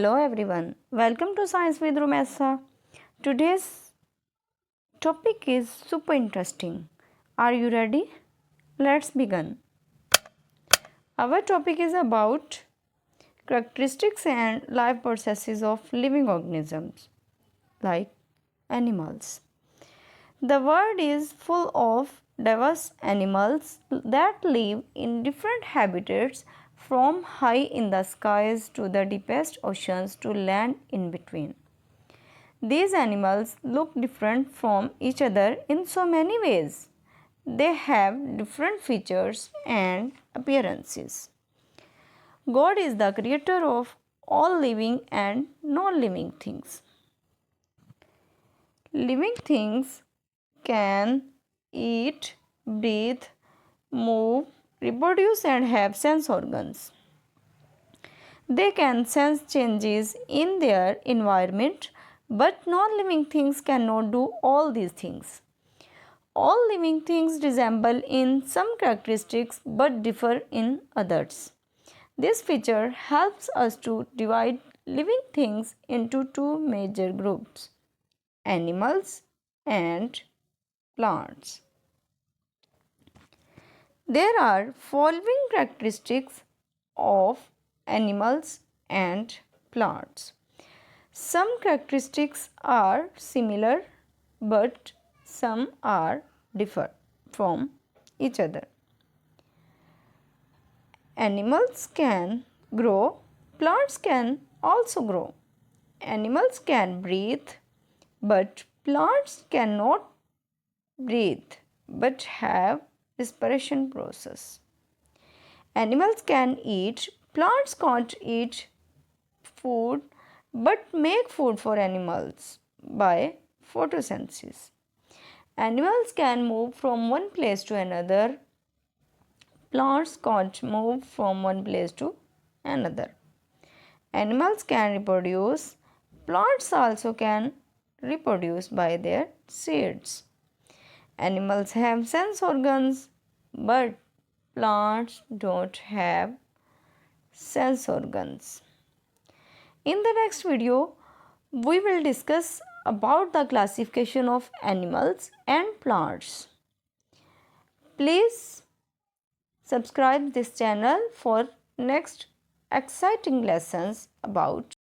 Hello everyone, welcome to Science with Rumaisa. Today's topic is super interesting. Are you ready? Let's begin. Our topic is about characteristics and life processes of living organisms like animals. The world is full of diverse animals that live in different habitats from high in the skies to the deepest oceans to land in between. These animals look different from each other in so many ways. They have different features and appearances. God is the creator of all living and non-living things. Living things can eat, breathe, move, reproduce and have sense organs. They can sense changes in their environment, but non-living things cannot do all these things. All living things resemble in some characteristics but differ in others. This feature helps us to divide living things into two major groups: animals and plants. There are following characteristics of animals and plants. Some characteristics are similar but some are differ from each other. Animals can grow, plants can also grow. Animals can breathe, but plants cannot breathe but have respiration process. Animals can eat, plants can't eat food but make food for animals by photosynthesis. Animals can move from one place to another. Plants can't move from one place to another. Animals can reproduce. Plants also can reproduce by their seeds. Animals have sense organs, but plants don't have sense organs. In the next video, we will discuss about the classification of animals and plants. Please subscribe this channel for next exciting lessons about